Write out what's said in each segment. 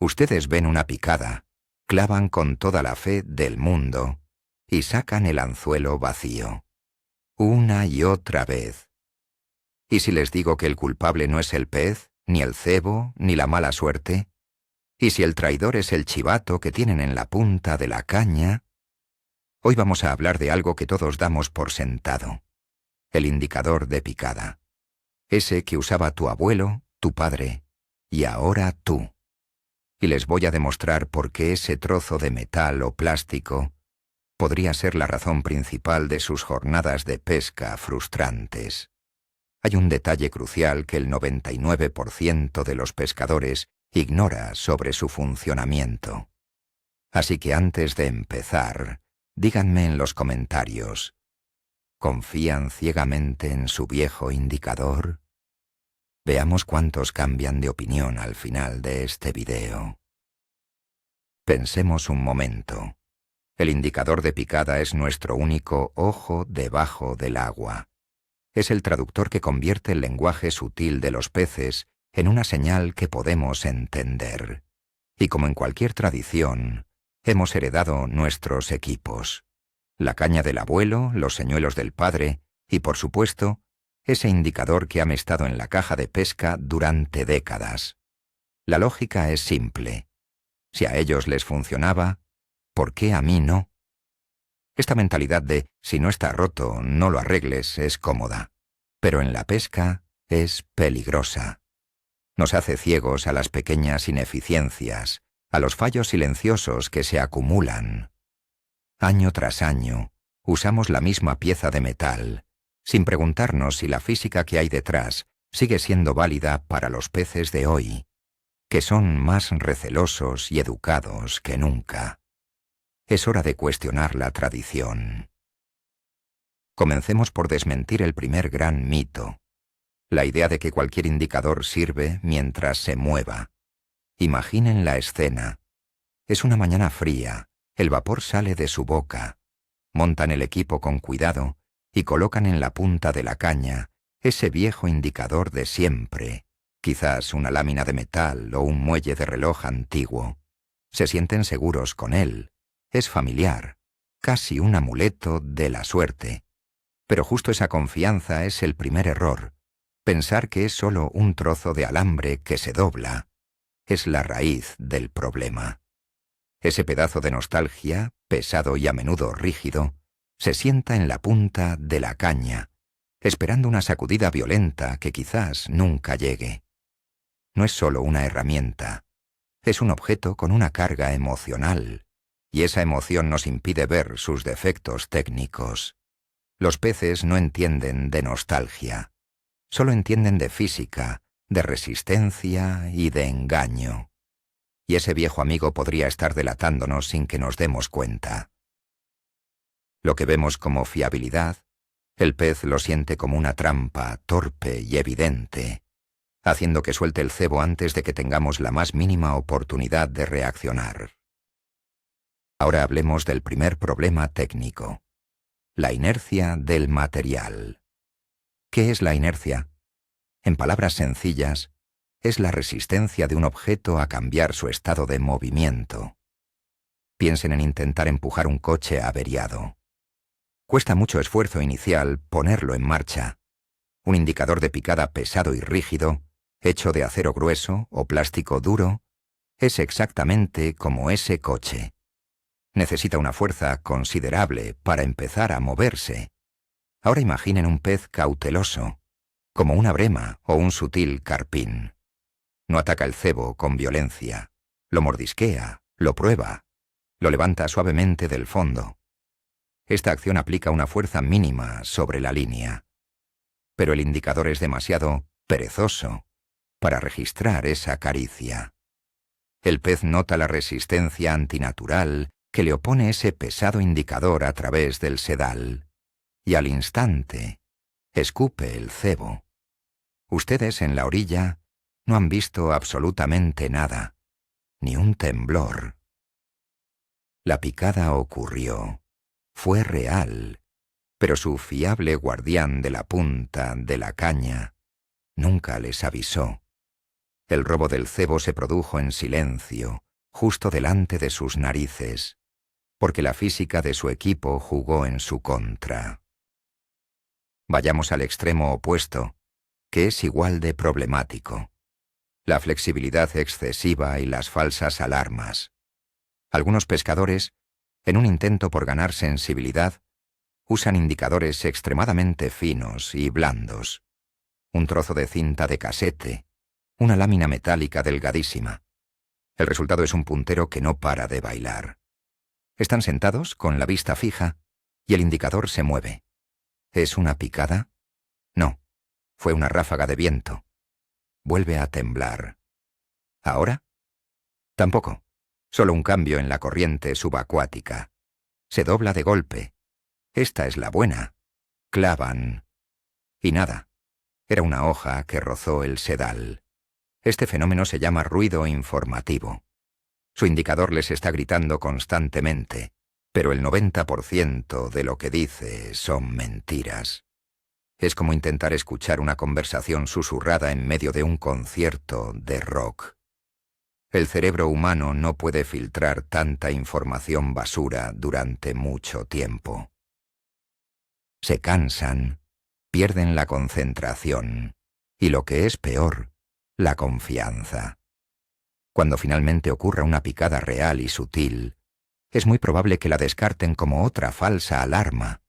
Ustedes ven una picada, clavan con toda la fe del mundo y sacan el anzuelo vacío. Una y otra vez. ¿Y si les digo que el culpable no es el pez, ni el cebo, ni la mala suerte? ¿Y si el traidor es el chivato que tienen en la punta de la caña? Hoy vamos a hablar de algo que todos damos por sentado. El indicador de picada. Ese que usaba tu abuelo, tu padre, y ahora tú. Y les voy a demostrar por qué ese trozo de metal o plástico podría ser la razón principal de sus jornadas de pesca frustrantes. Hay un detalle crucial que el 99% de los pescadores ignora sobre su funcionamiento. Así que antes de empezar, díganme en los comentarios, ¿confían ciegamente en su viejo indicador? Veamos cuántos cambian de opinión al final de este video. Pensemos un momento. El indicador de picada es nuestro único ojo debajo del agua. Es el traductor que convierte el lenguaje sutil de los peces en una señal que podemos entender. Y como en cualquier tradición, hemos heredado nuestros equipos. La caña del abuelo, los señuelos del padre y, por supuesto, ese indicador que ha estado en la caja de pesca durante décadas. La lógica es simple. Si a ellos les funcionaba, ¿por qué a mí no? Esta mentalidad de si no está roto, no lo arregles es cómoda, pero en la pesca es peligrosa. Nos hace ciegos a las pequeñas ineficiencias, a los fallos silenciosos que se acumulan. Año tras año, usamos la misma pieza de metal, sin preguntarnos si la física que hay detrás sigue siendo válida para los peces de hoy, que son más recelosos y educados que nunca. Es hora de cuestionar la tradición. Comencemos por desmentir el primer gran mito, la idea de que cualquier indicador sirve mientras se mueva. Imaginen la escena. Es una mañana fría, el vapor sale de su boca. Montan el equipo con cuidado y colocan en la punta de la caña ese viejo indicador de siempre, quizás una lámina de metal o un muelle de reloj antiguo. Se sienten seguros con él. Es familiar, casi un amuleto de la suerte. Pero justo esa confianza es el primer error. Pensar que es solo un trozo de alambre que se dobla es la raíz del problema. Ese pedazo de nostalgia, pesado y a menudo rígido, se sienta en la punta de la caña, esperando una sacudida violenta que quizás nunca llegue. No es solo una herramienta, es un objeto con una carga emocional, y esa emoción nos impide ver sus defectos técnicos. Los peces no entienden de nostalgia, solo entienden de física, de resistencia y de engaño. Y ese viejo amigo podría estar delatándonos sin que nos demos cuenta. Lo que vemos como fiabilidad, el pez lo siente como una trampa torpe y evidente, haciendo que suelte el cebo antes de que tengamos la más mínima oportunidad de reaccionar. Ahora hablemos del primer problema técnico, la inercia del material. ¿Qué es la inercia? En palabras sencillas, es la resistencia de un objeto a cambiar su estado de movimiento. Piensen en intentar empujar un coche averiado. Cuesta mucho esfuerzo inicial ponerlo en marcha. Un indicador de picada pesado y rígido, hecho de acero grueso o plástico duro, es exactamente como ese coche. Necesita una fuerza considerable para empezar a moverse. Ahora imaginen un pez cauteloso, como una brema o un sutil carpín. No ataca el cebo con violencia, lo mordisquea, lo prueba, lo levanta suavemente del fondo. Esta acción aplica una fuerza mínima sobre la línea. Pero el indicador es demasiado perezoso para registrar esa caricia. El pez nota la resistencia antinatural que le opone ese pesado indicador a través del sedal, y al instante escupe el cebo. Ustedes en la orilla no han visto absolutamente nada, ni un temblor. La picada ocurrió, fue real, pero su fiable guardián de la punta de la caña nunca les avisó. El robo del cebo se produjo en silencio, justo delante de sus narices, porque la física de su equipo jugó en su contra. Vayamos al extremo opuesto, que es igual de problemático: la flexibilidad excesiva y las falsas alarmas. Algunos pescadores, en un intento por ganar sensibilidad, usan indicadores extremadamente finos y blandos. Un trozo de cinta de casete, una lámina metálica delgadísima. El resultado es un puntero que no para de bailar. Están sentados con la vista fija y el indicador se mueve. ¿Es una picada? No, fue una ráfaga de viento. Vuelve a temblar. ¿Ahora? Tampoco, solo un cambio en la corriente subacuática. Se dobla de golpe. Esta es la buena. Clavan. Y nada. Era una hoja que rozó el sedal. Este fenómeno se llama ruido informativo. Su indicador les está gritando constantemente, pero el 90% de lo que dice son mentiras. Es como intentar escuchar una conversación susurrada en medio de un concierto de rock. El cerebro humano no puede filtrar tanta información basura durante mucho tiempo. Se cansan, pierden la concentración y, lo que es peor, la confianza. Cuando finalmente ocurra una picada real y sutil, es muy probable que la descarten como otra falsa alarma.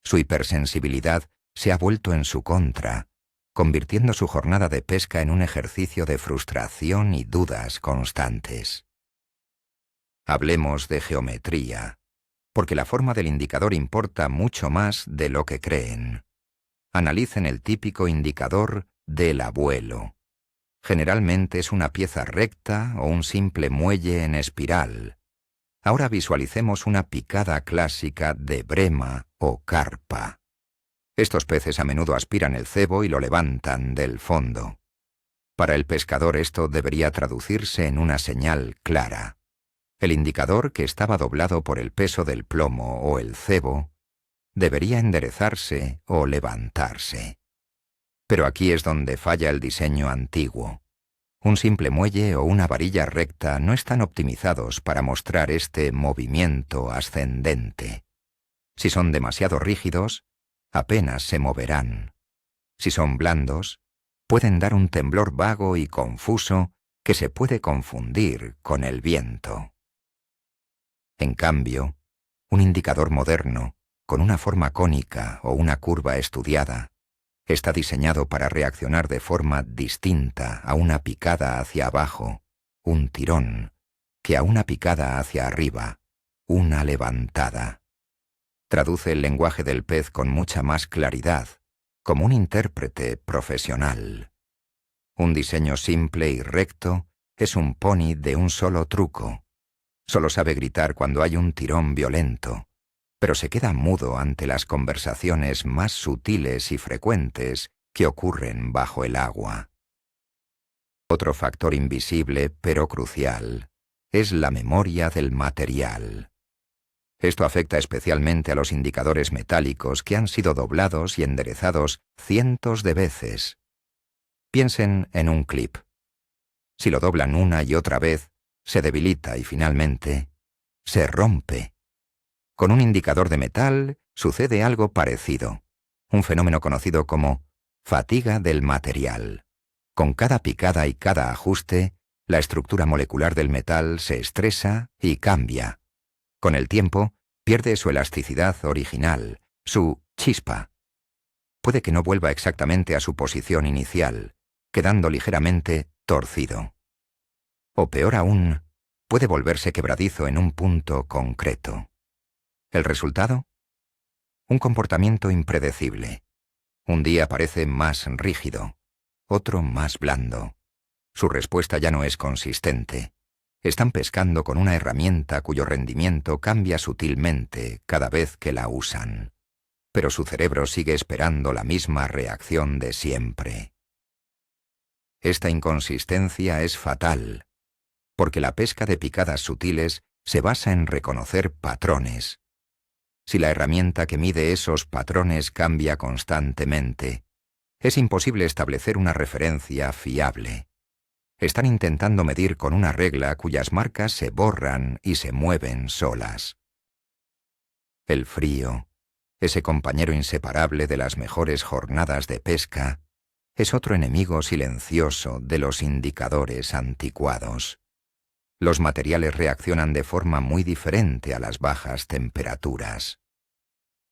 Su hipersensibilidad se ha vuelto en su contra, convirtiendo su jornada de pesca en un ejercicio de frustración y dudas constantes. Hablemos de geometría, porque la forma del indicador importa mucho más de lo que creen. Analicen el típico indicador del abuelo. Generalmente es una pieza recta o un simple muelle en espiral. Ahora visualicemos una picada clásica de brema o carpa. Estos peces a menudo aspiran el cebo y lo levantan del fondo. Para el pescador esto debería traducirse en una señal clara. El indicador, que estaba doblado por el peso del plomo o el cebo, debería enderezarse o levantarse. Pero aquí es donde falla el diseño antiguo. Un simple muelle o una varilla recta no están optimizados para mostrar este movimiento ascendente. Si son demasiado rígidos, apenas se moverán. Si son blandos, pueden dar un temblor vago y confuso que se puede confundir con el viento. En cambio, un indicador moderno, con una forma cónica o una curva estudiada, está diseñado para reaccionar de forma distinta a una picada hacia abajo, un tirón, que a una picada hacia arriba, una levantada. Traduce el lenguaje del pez con mucha más claridad, como un intérprete profesional. Un diseño simple y recto es un pony de un solo truco. Solo sabe gritar cuando hay un tirón violento, pero se queda mudo ante las conversaciones más sutiles y frecuentes que ocurren bajo el agua. Otro factor invisible, pero crucial, es la memoria del material. Esto afecta especialmente a los indicadores metálicos que han sido doblados y enderezados cientos de veces. Piensen en un clip. Si lo doblan una y otra vez, se debilita y finalmente se rompe. Con un indicador de metal sucede algo parecido, un fenómeno conocido como fatiga del material. Con cada picada y cada ajuste, la estructura molecular del metal se estresa y cambia. Con el tiempo, pierde su elasticidad original, su chispa. Puede que no vuelva exactamente a su posición inicial, quedando ligeramente torcido. O peor aún, puede volverse quebradizo en un punto concreto. ¿El resultado? Un comportamiento impredecible. Un día parece más rígido, otro más blando. Su respuesta ya no es consistente. Están pescando con una herramienta cuyo rendimiento cambia sutilmente cada vez que la usan. Pero su cerebro sigue esperando la misma reacción de siempre. Esta inconsistencia es fatal, porque la pesca de picadas sutiles se basa en reconocer patrones. Si la herramienta que mide esos patrones cambia constantemente, es imposible establecer una referencia fiable. Están intentando medir con una regla cuyas marcas se borran y se mueven solas. El frío, ese compañero inseparable de las mejores jornadas de pesca, es otro enemigo silencioso de los indicadores anticuados. Los materiales reaccionan de forma muy diferente a las bajas temperaturas.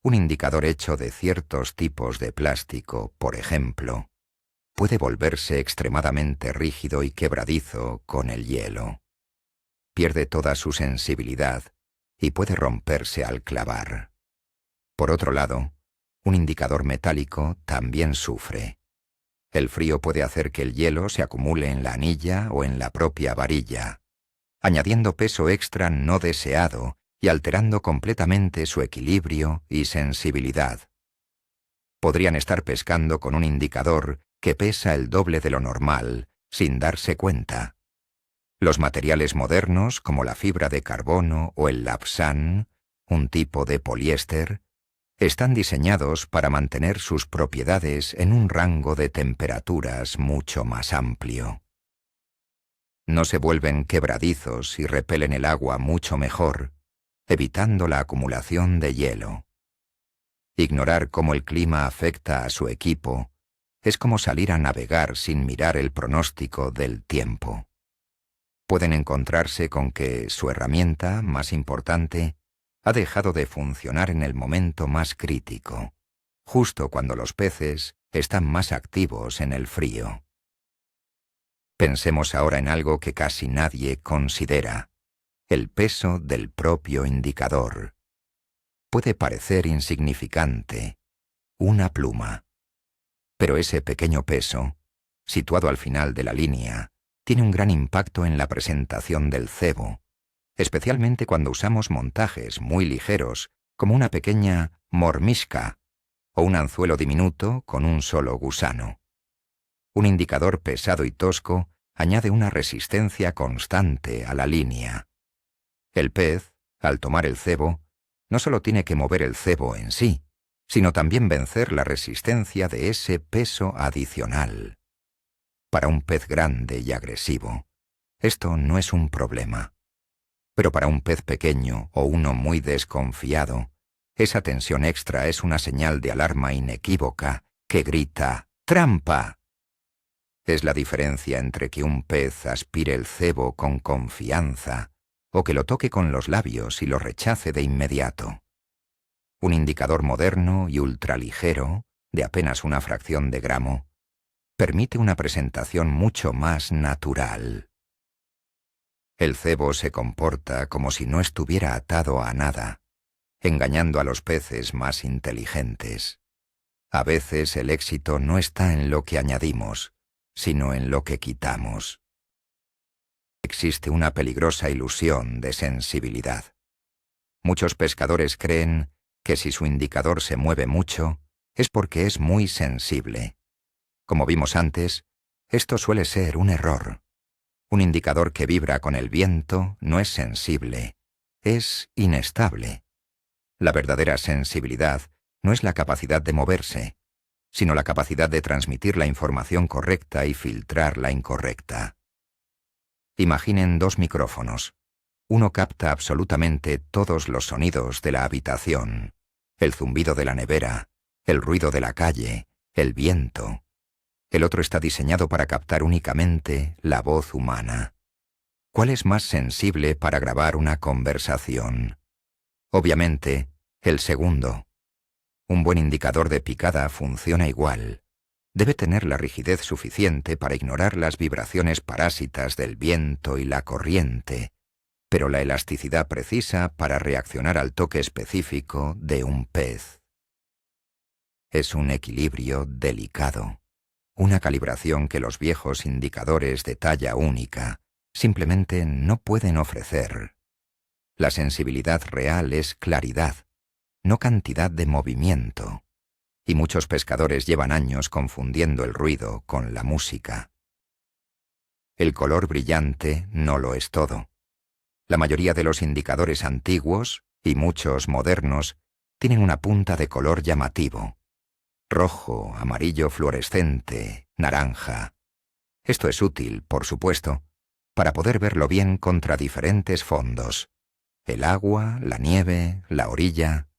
Un indicador hecho de ciertos tipos de plástico, por ejemplo, puede volverse extremadamente rígido y quebradizo con el hielo. Pierde toda su sensibilidad y puede romperse al clavar. Por otro lado, un indicador metálico también sufre. El frío puede hacer que el hielo se acumule en la anilla o en la propia varilla, añadiendo peso extra no deseado y alterando completamente su equilibrio y sensibilidad. Podrían estar pescando con un indicador que pesa el doble de lo normal, sin darse cuenta. Los materiales modernos, como la fibra de carbono o el lapsán, un tipo de poliéster, están diseñados para mantener sus propiedades en un rango de temperaturas mucho más amplio. No se vuelven quebradizos y repelen el agua mucho mejor, evitando la acumulación de hielo. Ignorar cómo el clima afecta a su equipo es como salir a navegar sin mirar el pronóstico del tiempo. Pueden encontrarse con que su herramienta más importante ha dejado de funcionar en el momento más crítico, justo cuando los peces están más activos en el frío. Pensemos ahora en algo que casi nadie considera: el peso del propio indicador. Puede parecer insignificante, una pluma, pero ese pequeño peso, situado al final de la línea, tiene un gran impacto en la presentación del cebo, especialmente cuando usamos montajes muy ligeros, como una pequeña mormishka o un anzuelo diminuto con un solo gusano. Un indicador pesado y tosco añade una resistencia constante a la línea. El pez, al tomar el cebo, no solo tiene que mover el cebo en sí, sino también vencer la resistencia de ese peso adicional. Para un pez grande y agresivo, esto no es un problema. Pero para un pez pequeño o uno muy desconfiado, esa tensión extra es una señal de alarma inequívoca que grita ¡trampa! Es la diferencia entre que un pez aspire el cebo con confianza o que lo toque con los labios y lo rechace de inmediato. Un indicador moderno y ultraligero, de apenas una fracción de gramo, permite una presentación mucho más natural. El cebo se comporta como si no estuviera atado a nada, engañando a los peces más inteligentes. A veces el éxito no está en lo que añadimos, sino en lo que quitamos. Existe una peligrosa ilusión de sensibilidad. Muchos pescadores creen que si su indicador se mueve mucho, es porque es muy sensible. Como vimos antes, esto suele ser un error. Un indicador que vibra con el viento no es sensible, es inestable. La verdadera sensibilidad no es la capacidad de moverse, sino la capacidad de transmitir la información correcta y filtrar la incorrecta. Imaginen dos micrófonos. Uno capta absolutamente todos los sonidos de la habitación: el zumbido de la nevera, el ruido de la calle, el viento. El otro está diseñado para captar únicamente la voz humana. ¿Cuál es más sensible para grabar una conversación? Obviamente, el segundo. Un buen indicador de picada funciona igual. Debe tener la rigidez suficiente para ignorar las vibraciones parásitas del viento y la corriente, pero la elasticidad precisa para reaccionar al toque específico de un pez. Es un equilibrio delicado, una calibración que los viejos indicadores de talla única simplemente no pueden ofrecer. La sensibilidad real es claridad, no cantidad de movimiento, y muchos pescadores llevan años confundiendo el ruido con la música. El color brillante no lo es todo. La mayoría de los indicadores antiguos, y muchos modernos, tienen una punta de color llamativo: rojo, amarillo fluorescente, naranja. Esto es útil, por supuesto, para poder verlo bien contra diferentes fondos: el agua, la nieve, la orilla.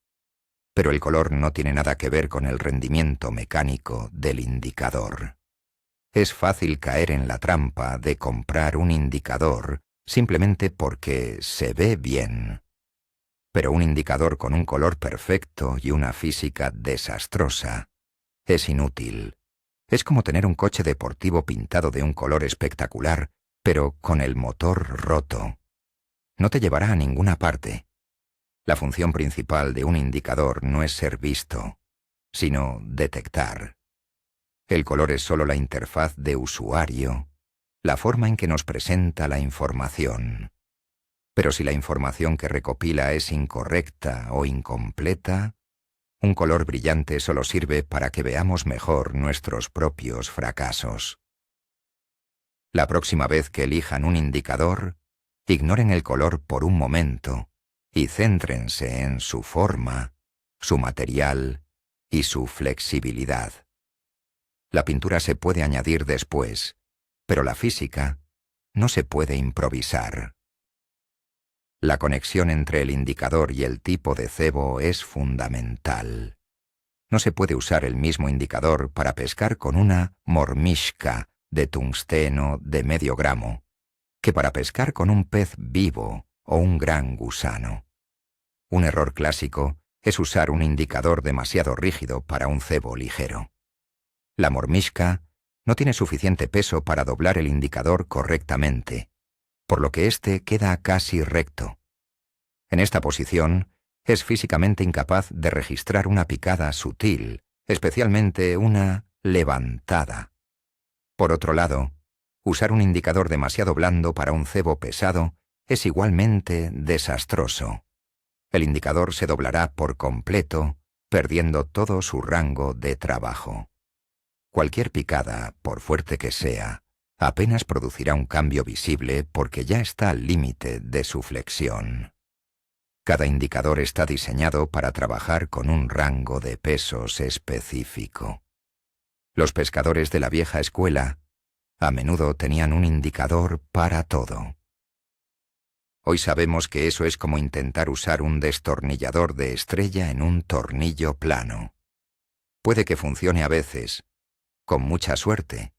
Pero el color no tiene nada que ver con el rendimiento mecánico del indicador. Es fácil caer en la trampa de comprar un indicador simplemente porque se ve bien. Pero un indicador con un color perfecto y una física desastrosa es inútil. Es como tener un coche deportivo pintado de un color espectacular, pero con el motor roto. No te llevará a ninguna parte. La función principal de un indicador no es ser visto, sino detectar. El color es solo la interfaz de usuario, la forma en que nos presenta la información. Pero si la información que recopila es incorrecta o incompleta, un color brillante solo sirve para que veamos mejor nuestros propios fracasos. La próxima vez que elijan un indicador, ignoren el color por un momento y céntrense en su forma, su material y su flexibilidad. La pintura se puede añadir después, pero la física no se puede improvisar. La conexión entre el indicador y el tipo de cebo es fundamental. No se puede usar el mismo indicador para pescar con una mormishka de tungsteno de medio gramo que para pescar con un pez vivo o un gran gusano. Un error clásico es usar un indicador demasiado rígido para un cebo ligero. La mormishka no tiene suficiente peso para doblar el indicador correctamente, por lo que éste queda casi recto. En esta posición, es físicamente incapaz de registrar una picada sutil, especialmente una levantada. Por otro lado, usar un indicador demasiado blando para un cebo pesado es igualmente desastroso. El indicador se doblará por completo, perdiendo todo su rango de trabajo. Cualquier picada, por fuerte que sea, apenas producirá un cambio visible porque ya está al límite de su flexión. Cada indicador está diseñado para trabajar con un rango de pesos específico. Los pescadores de la vieja escuela a menudo tenían un indicador para todo. Hoy sabemos que eso es como intentar usar un destornillador de estrella en un tornillo plano. Puede que funcione a veces, con mucha suerte,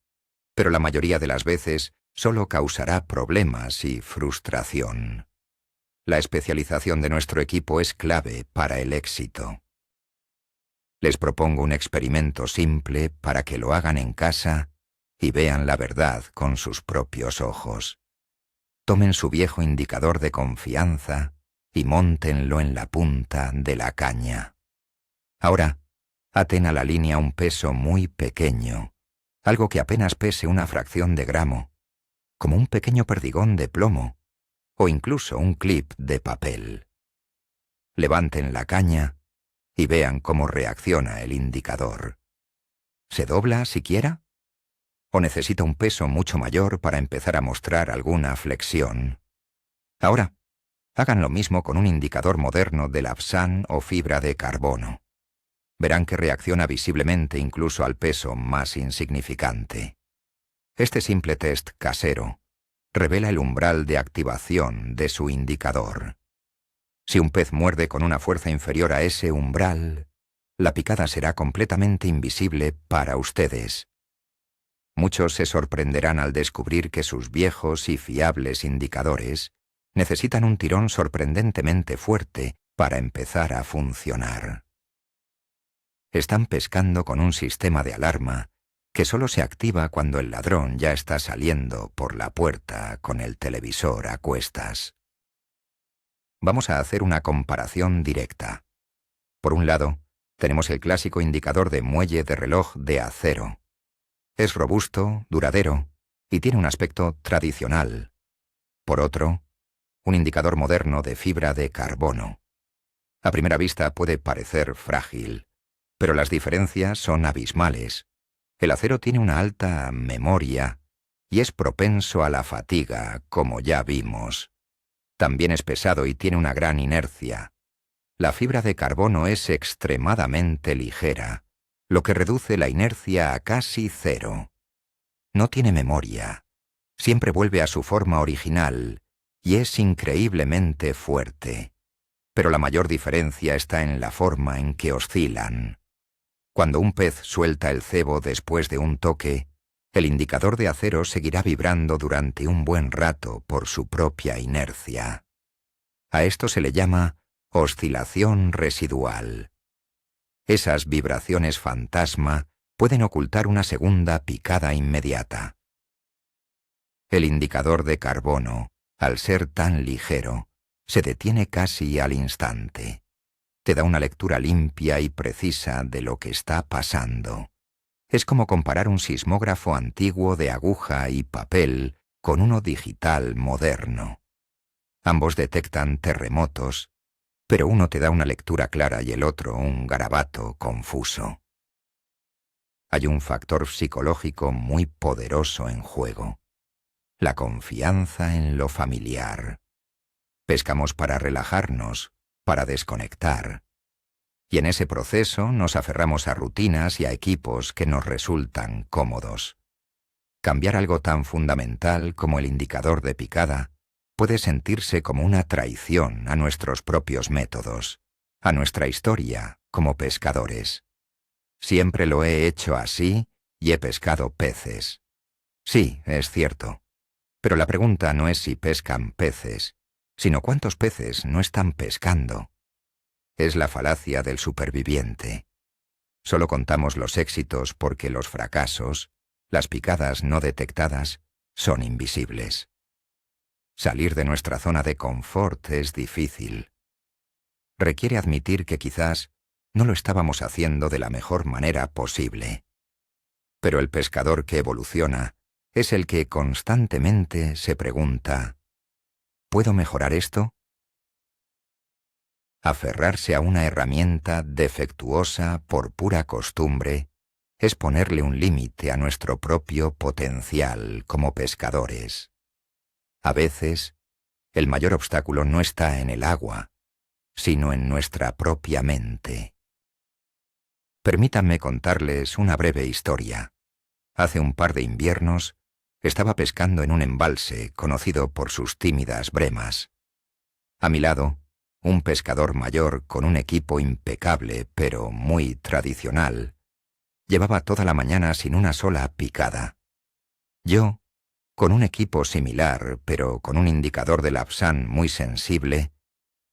pero la mayoría de las veces solo causará problemas y frustración. La especialización de nuestro equipo es clave para el éxito. Les propongo un experimento simple para que lo hagan en casa y vean la verdad con sus propios ojos. Tomen su viejo indicador de confianza y móntenlo en la punta de la caña. Ahora, aten a la línea un peso muy pequeño, algo que apenas pese una fracción de gramo, como un pequeño perdigón de plomo o incluso un clip de papel. Levanten la caña y vean cómo reacciona el indicador. ¿Se dobla siquiera? ¿O necesita un peso mucho mayor para empezar a mostrar alguna flexión? Ahora, hagan lo mismo con un indicador moderno de Lavsan o fibra de carbono. Verán que reacciona visiblemente incluso al peso más insignificante. Este simple test casero revela el umbral de activación de su indicador. Si un pez muerde con una fuerza inferior a ese umbral, la picada será completamente invisible para ustedes. Muchos se sorprenderán al descubrir que sus viejos y fiables indicadores necesitan un tirón sorprendentemente fuerte para empezar a funcionar. Están pescando con un sistema de alarma que solo se activa cuando el ladrón ya está saliendo por la puerta con el televisor a cuestas. Vamos a hacer una comparación directa. Por un lado, tenemos el clásico indicador de muelle de reloj de acero. Es robusto, duradero y tiene un aspecto tradicional. Por otro, un indicador moderno de fibra de carbono. A primera vista puede parecer frágil, pero las diferencias son abismales. El acero tiene una alta memoria y es propenso a la fatiga, como ya vimos. También es pesado y tiene una gran inercia. La fibra de carbono es extremadamente ligera, lo que reduce la inercia a casi cero. no tiene memoria, siempre vuelve a su forma original y es increíblemente fuerte. Pero la mayor diferencia está en la forma en que oscilan. Cuando un pez suelta el cebo después de un toque, el indicador de acero seguirá vibrando durante un buen rato por su propia inercia. A esto se le llama oscilación residual. Esas vibraciones fantasma pueden ocultar una segunda picada inmediata. El indicador de carbono, al ser tan ligero, se detiene casi al instante. Te da una lectura limpia y precisa de lo que está pasando. Es como comparar un sismógrafo antiguo de aguja y papel con uno digital moderno. Ambos detectan terremotos, pero uno te da una lectura clara y el otro un garabato confuso. Hay un factor psicológico muy poderoso en juego: la confianza en lo familiar. Pescamos para relajarnos, para desconectar. Y en ese proceso nos aferramos a rutinas y a equipos que nos resultan cómodos. Cambiar algo tan fundamental como el indicador de picada puede sentirse como una traición a nuestros propios métodos, a nuestra historia como pescadores. Siempre lo he hecho así y he pescado peces. Sí, es cierto. Pero la pregunta no es si pescan peces, sino cuántos peces no están pescando. Es la falacia del superviviente. Solo contamos los éxitos porque los fracasos, las picadas no detectadas, son invisibles. Salir de nuestra zona de confort es difícil. Requiere admitir que quizás no lo estábamos haciendo de la mejor manera posible. Pero el pescador que evoluciona es el que constantemente se pregunta: ¿puedo mejorar esto? Aferrarse a una herramienta defectuosa por pura costumbre es ponerle un límite a nuestro propio potencial como pescadores. A veces, el mayor obstáculo no está en el agua, sino en nuestra propia mente. Permítanme contarles una breve historia. Hace un par de inviernos, estaba pescando en un embalse conocido por sus tímidas bremas. A mi lado, un pescador mayor con un equipo impecable pero muy tradicional, llevaba toda la mañana sin una sola picada. Yo, con un equipo similar pero con un indicador de Lapsan muy sensible,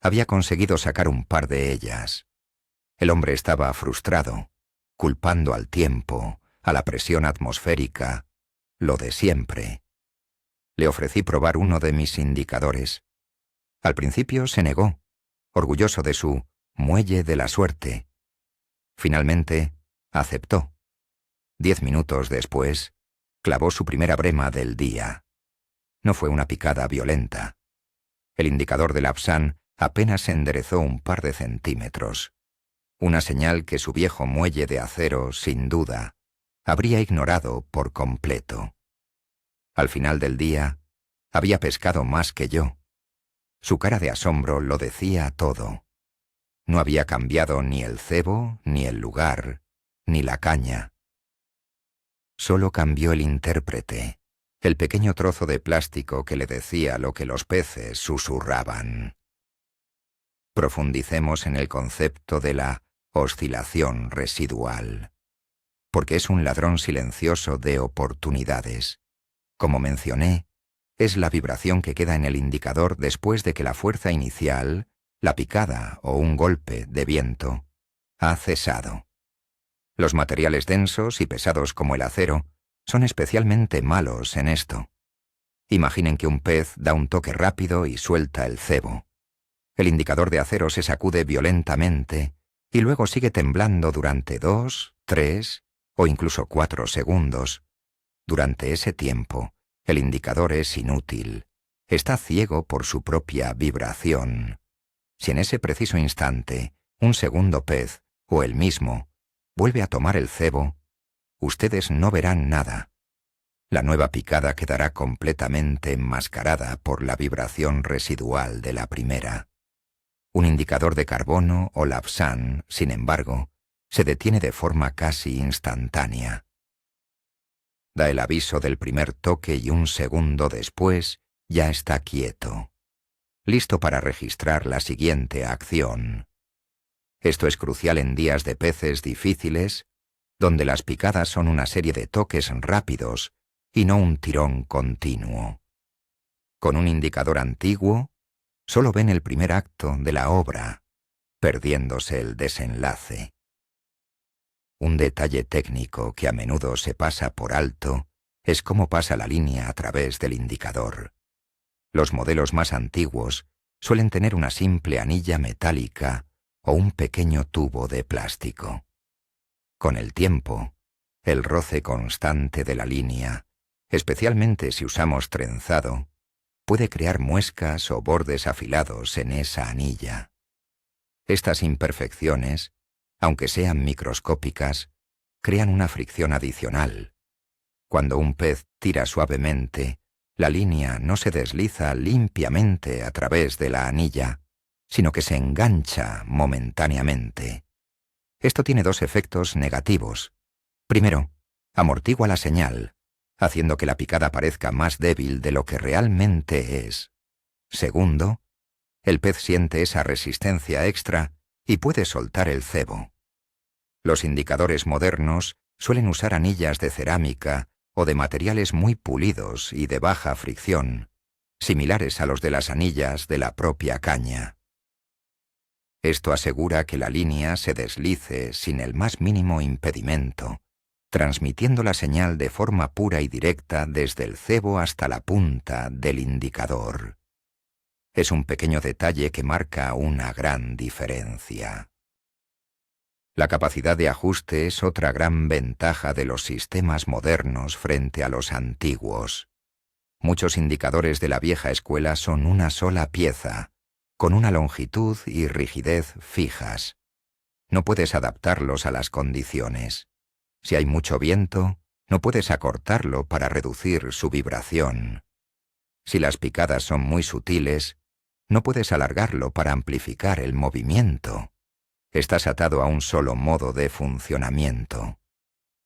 había conseguido sacar un par de ellas. El hombre estaba frustrado, culpando al tiempo, a la presión atmosférica, lo de siempre. Le ofrecí probar uno de mis indicadores. Al principio se negó, orgulloso de su muelle de la suerte. Finalmente, aceptó. 10 minutos después, clavó su primera brema del día. No fue una picada violenta. El indicador de Lapsan apenas se enderezó un par de centímetros. Una señal que su viejo muelle de acero, sin duda, habría ignorado por completo. Al final del día, había pescado más que yo. Su cara de asombro lo decía todo. No había cambiado ni el cebo, ni el lugar, ni la caña. Solo cambió el intérprete, el pequeño trozo de plástico que le decía lo que los peces susurraban. Profundicemos en el concepto de la oscilación residual, porque es un ladrón silencioso de oportunidades. Como mencioné, es la vibración que queda en el indicador después de que la fuerza inicial, la picada o un golpe de viento, ha cesado. Los materiales densos y pesados como el acero son especialmente malos en esto. Imaginen que un pez da un toque rápido y suelta el cebo. El indicador de acero se sacude violentamente y luego sigue temblando durante 2, 3 o incluso 4 segundos. Durante ese tiempo, el indicador es inútil. Está ciego por su propia vibración. Si en ese preciso instante, un segundo pez, o el mismo, vuelve a tomar el cebo, ustedes no verán nada. La nueva picada quedará completamente enmascarada por la vibración residual de la primera. Un indicador de carbono o Lapsan, sin embargo, se detiene de forma casi instantánea. Da el aviso del primer toque y un segundo después ya está quieto, listo para registrar la siguiente acción. Esto es crucial en días de peces difíciles, donde las picadas son una serie de toques rápidos y no un tirón continuo. Con un indicador antiguo, solo ven el primer acto de la obra, perdiéndose el desenlace. Un detalle técnico que a menudo se pasa por alto es cómo pasa la línea a través del indicador. Los modelos más antiguos suelen tener una simple anilla metálica o un pequeño tubo de plástico. Con el tiempo, el roce constante de la línea, especialmente si usamos trenzado, puede crear muescas o bordes afilados en esa anilla. Estas imperfecciones, aunque sean microscópicas, crean una fricción adicional. Cuando un pez tira suavemente, la línea no se desliza limpiamente a través de la anilla, sino que se engancha momentáneamente. Esto tiene dos efectos negativos. Primero, amortigua la señal, haciendo que la picada parezca más débil de lo que realmente es. Segundo, el pez siente esa resistencia extra y puede soltar el cebo. Los indicadores modernos suelen usar anillas de cerámica o de materiales muy pulidos y de baja fricción, similares a los de las anillas de la propia caña. Esto asegura que la línea se deslice sin el más mínimo impedimento, transmitiendo la señal de forma pura y directa desde el cebo hasta la punta del indicador. Es un pequeño detalle que marca una gran diferencia. La capacidad de ajuste es otra gran ventaja de los sistemas modernos frente a los antiguos. Muchos indicadores de la vieja escuela son una sola pieza, con una longitud y rigidez fijas. No puedes adaptarlos a las condiciones. Si hay mucho viento, no puedes acortarlo para reducir su vibración. Si las picadas son muy sutiles, no puedes alargarlo para amplificar el movimiento. Estás atado a un solo modo de funcionamiento.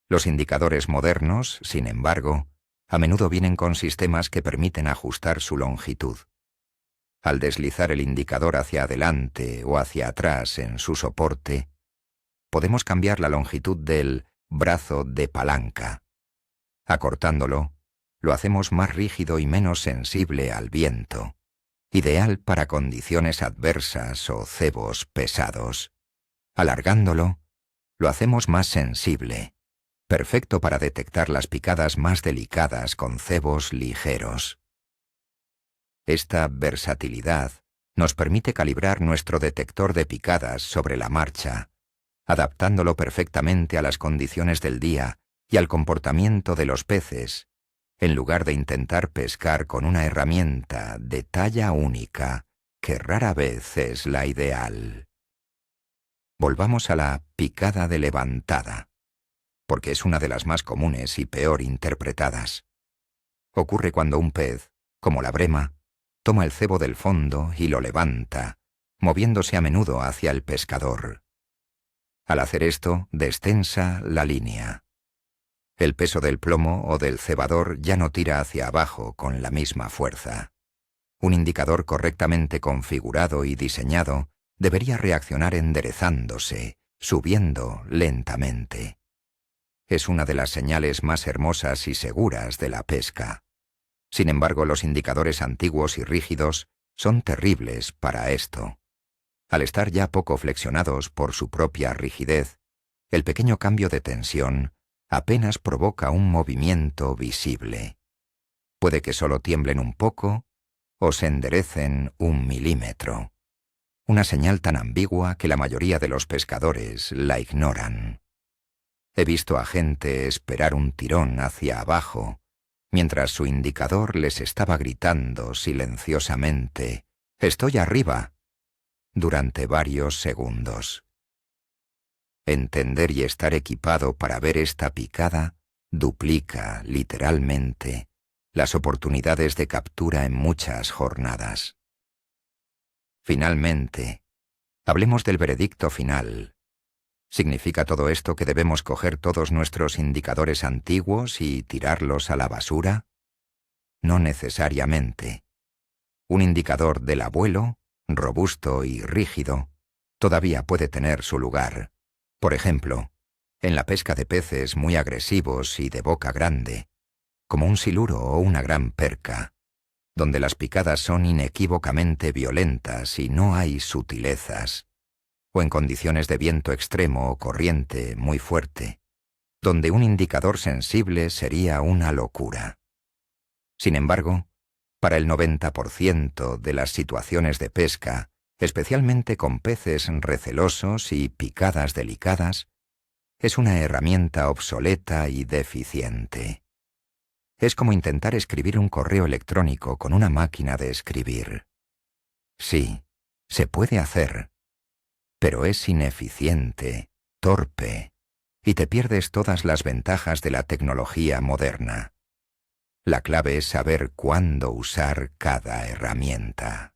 Los indicadores modernos, sin embargo, a menudo vienen con sistemas que permiten ajustar su longitud. Al deslizar el indicador hacia adelante o hacia atrás en su soporte, podemos cambiar la longitud del brazo de palanca. Acortándolo, lo hacemos más rígido y menos sensible al viento, ideal para condiciones adversas o cebos pesados. Alargándolo, lo hacemos más sensible, perfecto para detectar las picadas más delicadas con cebos ligeros. Esta versatilidad nos permite calibrar nuestro detector de picadas sobre la marcha, adaptándolo perfectamente a las condiciones del día y al comportamiento de los peces, en lugar de intentar pescar con una herramienta de talla única, que rara vez es la ideal. Volvamos a la picada de levantada, porque es una de las más comunes y peor interpretadas. Ocurre cuando un pez, como la brema, toma el cebo del fondo y lo levanta, moviéndose a menudo hacia el pescador. Al hacer esto, destensa la línea. El peso del plomo o del cebador ya no tira hacia abajo con la misma fuerza. Un indicador correctamente configurado y diseñado debería reaccionar enderezándose, subiendo lentamente. Es una de las señales más hermosas y seguras de la pesca. Sin embargo, los indicadores antiguos y rígidos son terribles para esto. Al estar ya poco flexionados por su propia rigidez, el pequeño cambio de tensión apenas provoca un movimiento visible. Puede que solo tiemblen un poco o se enderecen 1 milímetro. Una señal tan ambigua que la mayoría de los pescadores la ignoran. He visto a gente esperar un tirón hacia abajo, mientras su indicador les estaba gritando silenciosamente: «¡Estoy arriba!», durante varios segundos. Entender y estar equipado para ver esta picada duplica, literalmente, las oportunidades de captura en muchas jornadas. Finalmente, hablemos del veredicto final. ¿Significa todo esto que debemos coger todos nuestros indicadores antiguos y tirarlos a la basura? No necesariamente. Un indicador del abuelo, robusto y rígido, todavía puede tener su lugar. Por ejemplo, en la pesca de peces muy agresivos y de boca grande, como un siluro o una gran perca, donde las picadas son inequívocamente violentas y no hay sutilezas, o en condiciones de viento extremo o corriente muy fuerte, donde un indicador sensible sería una locura. Sin embargo, para el 90% de las situaciones de pesca, especialmente con peces recelosos y picadas delicadas, es una herramienta obsoleta y deficiente. Es como intentar escribir un correo electrónico con una máquina de escribir. Sí, se puede hacer, pero es ineficiente, torpe, y te pierdes todas las ventajas de la tecnología moderna. La clave es saber cuándo usar cada herramienta.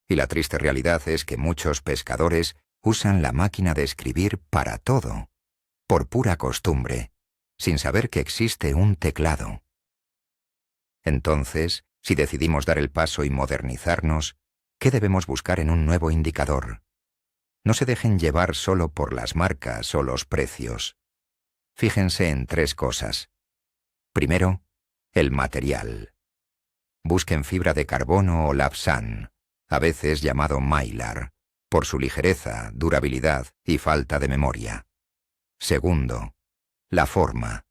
Y la triste realidad es que muchos pescadores usan la máquina de escribir para todo, por pura costumbre, sin saber que existe un teclado. Entonces, si decidimos dar el paso y modernizarnos, ¿qué debemos buscar en un nuevo indicador? No se dejen llevar solo por las marcas o los precios. Fíjense en 3 cosas. Primero, el material. Busquen fibra de carbono o Lapsan, a veces llamado Mylar, por su ligereza, durabilidad y falta de memoria. Segundo, la forma.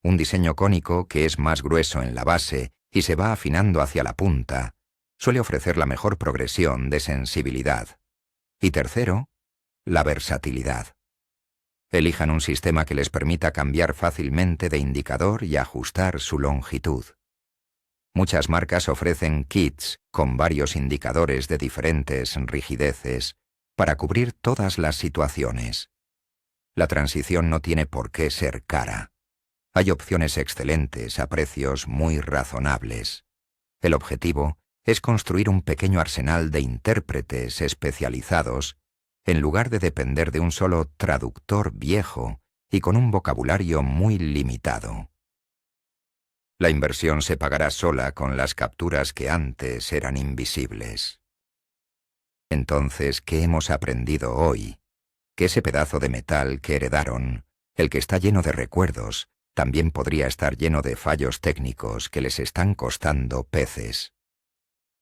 Un diseño cónico que es más grueso en la base y se va afinando hacia la punta, suele ofrecer la mejor progresión de sensibilidad. Y tercero, la versatilidad. Elijan un sistema que les permita cambiar fácilmente de indicador y ajustar su longitud. Muchas marcas ofrecen kits con varios indicadores de diferentes rigideces para cubrir todas las situaciones. La transición no tiene por qué ser cara. Hay opciones excelentes a precios muy razonables. El objetivo es construir un pequeño arsenal de intérpretes especializados en lugar de depender de un solo traductor viejo y con un vocabulario muy limitado. La inversión se pagará sola con las capturas que antes eran invisibles. Entonces, ¿qué hemos aprendido hoy? Que ese pedazo de metal que heredaron, el que está lleno de recuerdos, también podría estar lleno de fallos técnicos que les están costando peces.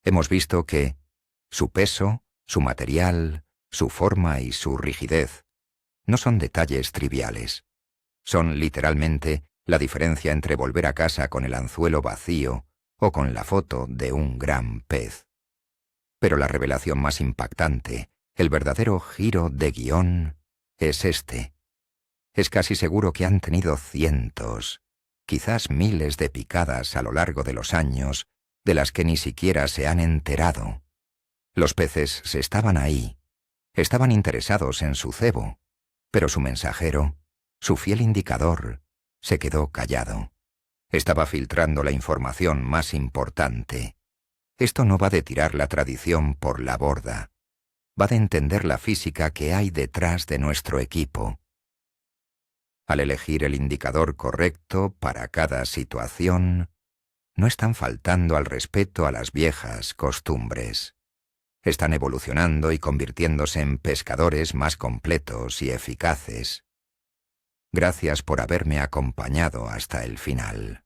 Hemos visto que su peso, su material, su forma y su rigidez no son detalles triviales. Son literalmente la diferencia entre volver a casa con el anzuelo vacío o con la foto de un gran pez. Pero la revelación más impactante, el verdadero giro de guión, es este. Es casi seguro que han tenido cientos, quizás miles de picadas a lo largo de los años, de las que ni siquiera se han enterado. Los peces estaban ahí, estaban interesados en su cebo, pero su mensajero, su fiel indicador, se quedó callado. Estaba filtrando la información más importante. Esto no va de tirar la tradición por la borda. Va de entender la física que hay detrás de nuestro equipo. Al elegir el indicador correcto para cada situación, no están faltando al respeto a las viejas costumbres. Están evolucionando y convirtiéndose en pescadores más completos y eficaces. Gracias por haberme acompañado hasta el final.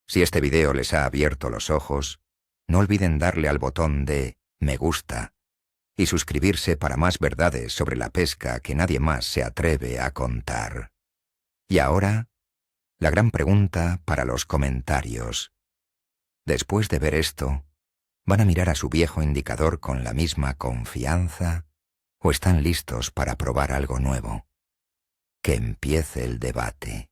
Si este video les ha abierto los ojos, no olviden darle al botón de me gusta y suscribirse para más verdades sobre la pesca que nadie más se atreve a contar. Y ahora, la gran pregunta para los comentarios. Después de ver esto, ¿van a mirar a su viejo indicador con la misma confianza o están listos para probar algo nuevo? Que empiece el debate.